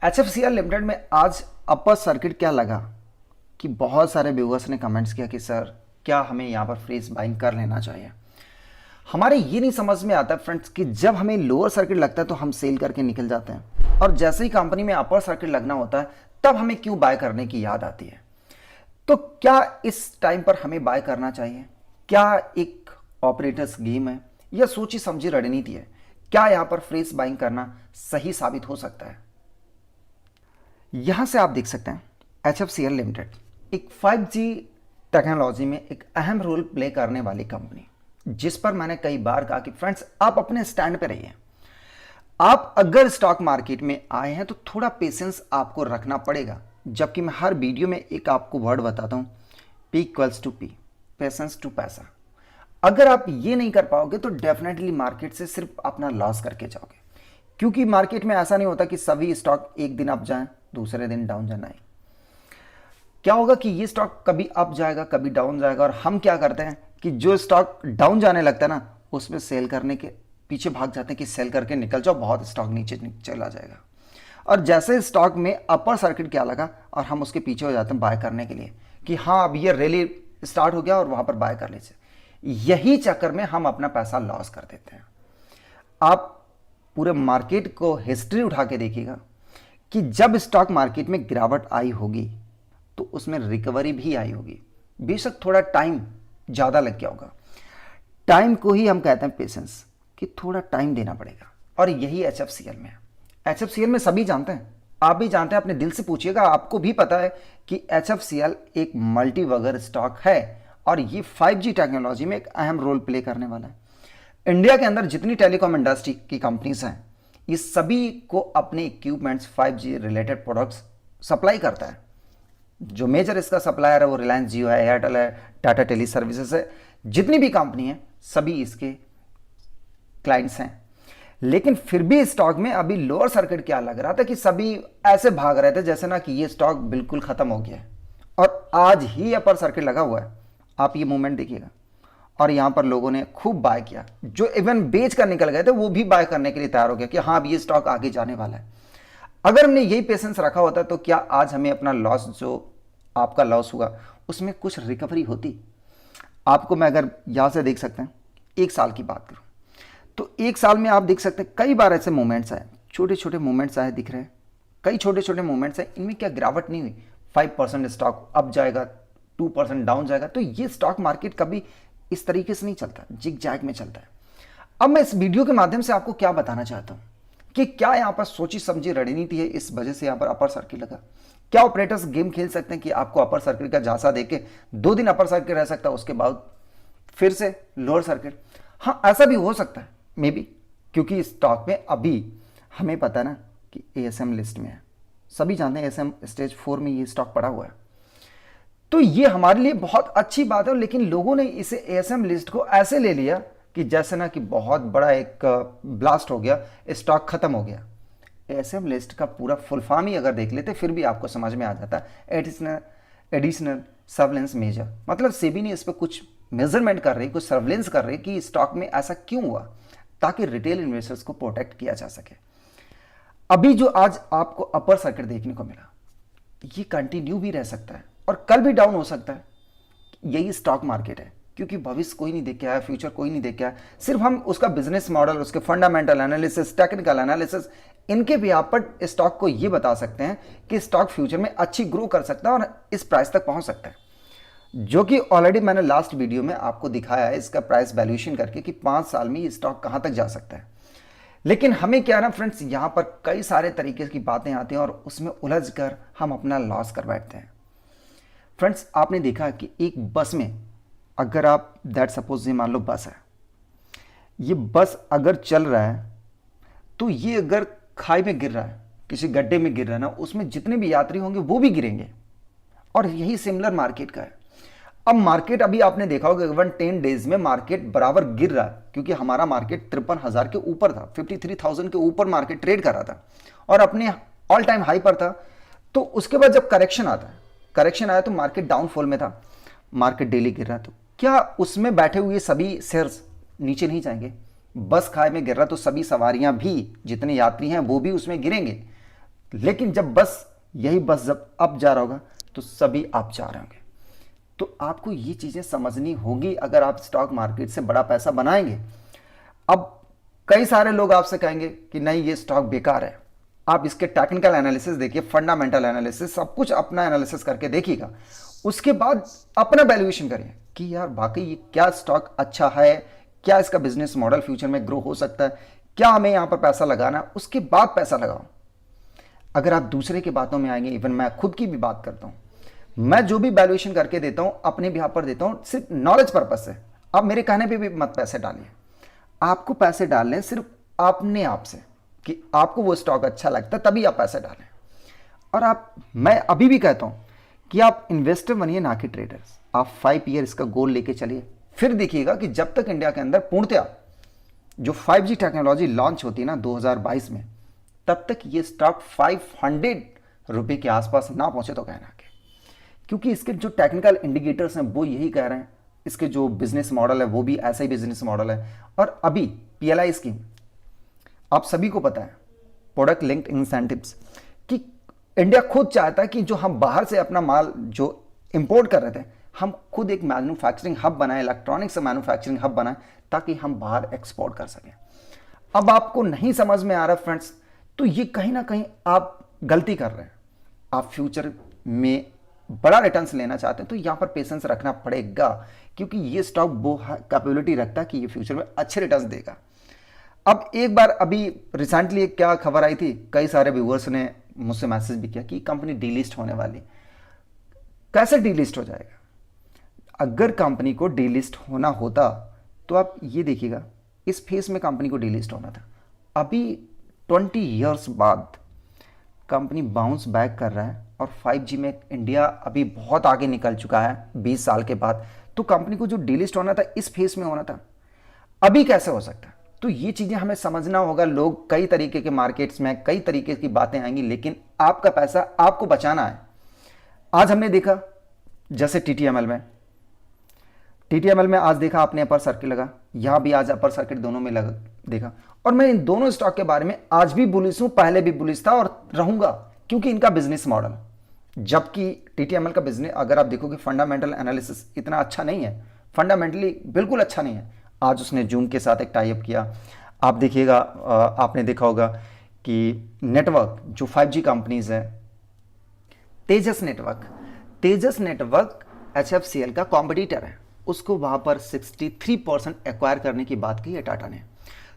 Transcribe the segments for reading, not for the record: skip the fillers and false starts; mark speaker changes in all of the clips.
Speaker 1: HFCL limited में आज upper circuit क्या लगा कि बहुत सारे व्यूअर्स ने कमेंट्स किया कि सर क्या हमें यहाँ पर फ्रीज बाइंग कर लेना चाहिए। हमारे ये नहीं समझ में आता फ्रेंड्स कि जब हमें लोअर सर्किट लगता है तो हम सेल करके निकल जाते हैं और जैसे ही कंपनी में अपर सर्किट लगना होता है तब हमें क्यों बाय करने की याद आती है। तो क्या इस टाइम पर हमें बाय करना चाहिए? क्या एक ऑपरेटर्स गेम है या सोची समझी रणनीति है? क्या यहाँ पर फ्रीज बाइंग करना सही साबित हो सकता है? यहां से आप देख सकते हैं HFCL लिमिटेड एक 5G टेक्नोलॉजी में एक अहम रोल प्ले करने वाली कंपनी, जिस पर मैंने कई बार कहा कि फ्रेंड्स आप अपने स्टैंड पे रहिए। आप अगर स्टॉक मार्केट में आए हैं तो थोड़ा पेशेंस आपको रखना पड़ेगा, जबकि मैं हर वीडियो में एक आपको वर्ड बताता हूं, P=P, पेशेंस टू पैसा। अगर आप ये नहीं कर पाओगे तो डेफिनेटली मार्केट से सिर्फ अपना लॉस करके जाओगे, क्योंकि मार्केट में ऐसा नहीं होता कि सभी स्टॉक एक दिन अप जाएं दूसरे दिन डाउन जाना है। क्या होगा कि ये स्टॉक कभी अप जाएगा कभी डाउन जाएगा, और हम क्या करते हैं कि जो स्टॉक डाउन जाने लगता है ना उसमें सेल करने के पीछे भाग जाते हैं कि सेल करके निकल जाओ, बहुत स्टॉक नीचे चला जाएगा। और जैसे स्टॉक में अपर सर्किट क्या लगा और हम उसके पीछे हो जाते हैं बाय करने के लिए कि हाँ अब ये रैली स्टार्ट हो गया और वहां पर बाय कर लीजिए। यही चक्कर में हम अपना पैसा लॉस कर देते हैं। आप पूरे मार्केट को हिस्ट्री उठा के देखिएगा कि जब स्टॉक मार्केट में गिरावट आई होगी तो उसमें रिकवरी भी आई होगी, बेशक थोड़ा टाइम ज़्यादा लग गया होगा। टाइम को ही हम कहते हैं पेशेंस, कि थोड़ा टाइम देना पड़ेगा, और यही HFCL में है। HFCL में सभी जानते हैं, आप भी जानते हैं, अपने दिल से पूछिएगा, आपको भी पता है कि HFCL एक मल्टी वगर स्टॉक है और ये 5G टेक्नोलॉजी में एक अहम रोल प्ले करने वाला है। इंडिया के अंदर जितनी टेलीकॉम इंडस्ट्री की कंपनीज हैं ये सभी को अपने equipments 5G related products supply करता है। जो मेजर इसका सप्लायर है वो रिलायंस जियो है, एयरटेल है, टाटा टेली सर्विसेज है, जितनी भी कंपनी है सभी इसके क्लाइंट्स हैं। लेकिन फिर भी स्टॉक में अभी लोअर सर्किट क्या लग रहा था कि सभी ऐसे भाग रहे थे जैसे ना कि ये स्टॉक बिल्कुल खत्म हो गया है, और आज ही अपर सर्किट लगा हुआ है। आप ये मूवमेंट देखिएगा, और यहां पर लोगों ने खूब बाय किया, जो इवन बेच कर निकल गए थे वो भी बाय करने के लिए तैयार हो गया कि हाँ अब ये स्टॉक आगे जाने वाला है। अगर हमने यही पेशेंस रखा होता तो क्या आज हमें अपना लॉस, जो आपका लॉस हुआ, उसमें कुछ रिकवरी होती? आपको मैं अगर यहां से देख सकते हैं एक साल की बात करूं तो एक साल में आप देख सकते हैं कई बार ऐसे मूवमेंट्स आए, छोटे छोटे मूवमेंट्स आए दिख रहे हैं, कई छोटे छोटे मूवमेंट्स हैं, इनमें क्या गिरावट नहीं हुई। 5% स्टॉक अप जाएगा, 2% डाउन जाएगा। तो ये स्टॉक मार्केट कभी इस तरीके से नहीं चलता, जिग जैग में चलता है। अब मैं इस वीडियो के माध्यम से आपको क्या बताना चाहता हूं कि क्या यहां पर सोची समझी रणनीति है, इस वजह से यहां पर अपर सर्किट लगा। क्या ऑपरेटर्स गेम खेल सकते हैं कि आपको अपर सर्किट का झांसा देके 2 दिन अपर सर्किट रह सकता है, उसके बाद फिर से लोअर सर्किट? हाँ, ऐसा भी हो सकता है मे बी, क्योंकि स्टॉक में अभी हमें पता है ना कि ASM लिस्ट में है, सभी जानते हैं ASM स्टेज 4 में ये स्टॉक पड़ा हुआ है। तो ये हमारे लिए बहुत अच्छी बात है, लेकिन लोगों ने इसे ASM लिस्ट को ऐसे ले लिया कि जैसे ना कि बहुत बड़ा एक ब्लास्ट हो गया, स्टॉक खत्म हो गया। ASM लिस्ट का पूरा फुल फॉर्म ही अगर देख लेते फिर भी आपको समझ में आ जाता है। एडिशनल सर्वेलेंस मेजर, मतलब सेबी ने इस पर कुछ मेजरमेंट कर रही, कुछ सर्वेलेंस कर रही कि स्टॉक में ऐसा क्यों हुआ, ताकि रिटेल इन्वेस्टर्स को प्रोटेक्ट किया जा सके। अभी जो आज आपको अपर सर्किट देखने को मिला ये कंटिन्यू भी रह सकता है और कल भी डाउन हो सकता है। यही स्टॉक मार्केट है, क्योंकि भविष्य कोई नहीं देख के आया, फ्यूचर कोई नहीं देख के आया। सिर्फ हम उसका बिजनेस मॉडल, उसके फंडामेंटल एनालिसिस, टेक्निकल एनालिसिस, इनके बिहाफ पर स्टॉक को ये बता सकते हैं कि स्टॉक फ्यूचर में अच्छी ग्रो कर सकता है और इस प्राइस तक पहुंच सकता है, जो कि ऑलरेडी मैंने लास्ट वीडियो में आपको दिखाया है इसका प्राइस वैल्यूएशन करके कि 5 साल में ये स्टॉक कहां तक जा सकता है। लेकिन हमें क्या है ना फ्रेंड्स, यहां पर कई सारे तरीके की बातें आती हैं और उसमें उलझ कर हम अपना लॉस कर बैठते हैं। फ्रेंड्स, आपने देखा कि एक बस में अगर आप दैट सपोज ये मान लो बस है, ये बस अगर चल रहा है तो ये अगर खाई में गिर रहा है, किसी गड्ढे में गिर रहा है ना, उसमें जितने भी यात्री होंगे वो भी गिरेंगे। और यही सिमिलर मार्केट का है। अब मार्केट अभी आपने देखा होगा 10 डेज में मार्केट बराबर गिर रहा है, क्योंकि हमारा मार्केट 53,000 के ऊपर था, 53,000 के ऊपर मार्केट ट्रेड कर रहा था और अपने ऑल टाइम हाई पर था। तो उसके बाद जब करेक्शन आता है, करेक्शन आया तो मार्केट डाउनफॉल में था, मार्केट डेली गिर रहा है। तो क्या उसमें बैठे हुए सभी शेयर्स नीचे नहीं जाएंगे? बस खाई में गिर रहा तो सभी सवारियां भी, जितने यात्री हैं वो भी उसमें गिरेंगे। लेकिन जब बस यही बस जब अप जा रहा होगा तो सभी अप जा रहे होंगे। तो आपको ये चीज़ें समझनी होगी अगर आप स्टॉक मार्केट से बड़ा पैसा बनाएंगे। अब कई सारे लोग आपसे कहेंगे कि नहीं ये स्टॉक बेकार है। आप इसके टेक्निकल एनालिसिस देखिए, फंडामेंटल एनालिसिस, सब कुछ अपना एनालिसिस करके देखिएगा। उसके बाद अपना वैल्यूएशन करिए कि यार वाकई ये क्या स्टॉक अच्छा है, क्या इसका बिजनेस मॉडल फ्यूचर में ग्रो हो सकता है, क्या हमें यहाँ पर पैसा लगाना है, उसके बाद पैसा लगाओ। अगर आप दूसरे की बातों में आएंगे, इवन मैं खुद की भी बात करता हूँ, मैं जो भी वैल्यूएशन करके देता हूँ अपने बिहाफ पर देता हूँ सिर्फ नॉलेज पर्पज से। आप मेरे कहने पे भी मत पैसे डालिए, आपको पैसे डालने सिर्फ अपने आप से कि आपको वो स्टॉक अच्छा लगता है तभी आप पैसे डालें। और मैं अभी भी कहता हूँ कि आप इन्वेस्टर बनिए ना कि ट्रेडर्स। आप 5 ईयर इसका गोल लेके चलिए, फिर देखिएगा कि जब तक इंडिया के अंदर पूर्णतया जो 5G टेक्नोलॉजी लॉन्च होती है ना 2022 में, तब तक ये स्टॉक 500 रुपये के आसपास ना पहुंचे तो कहना के, क्योंकि इसके जो टेक्निकल इंडिकेटर्स हैं वो यही कह रहे हैं, इसके जो बिजनेस मॉडल है वो भी ऐसा ही बिजनेस मॉडल है। और अभी PLI स्कीम आप सभी को पता है, प्रोडक्ट लिंक्ड इंसेंटिव्स, कि इंडिया खुद चाहता है कि जो हम बाहर से अपना माल जो इंपोर्ट कर रहे थे, हम खुद एक मैन्युफैक्चरिंग हब बनाए, इलेक्ट्रॉनिक्स मैन्युफैक्चरिंग हब बनाए, ताकि हम बाहर एक्सपोर्ट कर सकें। अब आपको नहीं समझ में आ रहा फ्रेंड्स, तो ये कहीं ना कहीं आप गलती कर रहे हैं। आप फ्यूचर में बड़ा रिटर्न्स लेना चाहते हैं तो यहाँ पर पेशेंस रखना पड़ेगा, क्योंकि ये स्टॉक वो कैपेबिलिटी रखता है कि ये फ्यूचर में अच्छे रिटर्न्स देगा। अब एक बार अभी रिसेंटली एक क्या खबर आई थी, कई सारे व्यूअर्स ने मुझसे मैसेज भी किया कि कंपनी डीलिस्ट होने वाली। कैसे डीलिस्ट हो जाएगा? अगर कंपनी को डीलिस्ट होना होता तो आप ये देखिएगा, इस फेस में कंपनी को डीलिस्ट होना था। अभी 20 ईयर्स बाद कंपनी बाउंस बैक कर रहा है और 5G में इंडिया अभी बहुत आगे निकल चुका है 20 साल के बाद। तो कंपनी को जो डीलिस्ट होना था इस फेस में होना था, अभी कैसे हो सकता है? तो ये चीज़ें हमें समझना होगा। लोग कई तरीके के मार्केट्स में कई तरीके की बातें आएंगी, लेकिन आपका पैसा आपको बचाना है। आज हमने देखा जैसे टीटीएमएल में आज देखा आपने अपर सर्किट लगा, यहां भी आज अपर सर्किट दोनों में लगा देखा। और मैं इन दोनों स्टॉक के बारे में आज भी बुलिश हूं, पहले भी बुलिश था और रहूंगा, क्योंकि इनका बिजनेस मॉडल, जबकि टीटीएमएल का बिजनेस अगर आप देखोगे फंडामेंटल एनालिसिस इतना अच्छा नहीं है, फंडामेंटली बिल्कुल अच्छा नहीं है। आज उसने जूम के साथ एक टाई अप किया। आप देखिएगा, आपने देखा होगा कि नेटवर्क जो 5G कंपनीज है, तेजस नेटवर्क HFCL का कॉम्पिटिटर है, उसको वहां पर 63% एक्वायर करने की बात की है टाटा ने।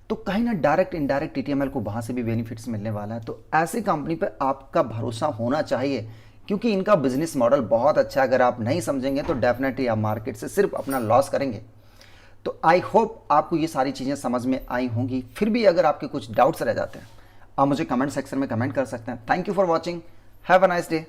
Speaker 1: तो कहीं ना डायरेक्ट इनडायरेक्ट टीटीएमएल को वहां से भी बेनिफिट्स मिलने वाला है। तो ऐसी कंपनी पर आपका भरोसा होना चाहिए, क्योंकि इनका बिजनेस मॉडल बहुत अच्छा है। अगर आप नहीं समझेंगे तो डेफिनेटली आप मार्केट से सिर्फ अपना लॉस करेंगे। तो आई होप आपको ये सारी चीज़ें समझ में आई होंगी। फिर भी अगर आपके कुछ डाउट्स रह जाते हैं, आप मुझे कमेंट सेक्शन में कमेंट कर सकते हैं। Thank you for watching, have a nice day.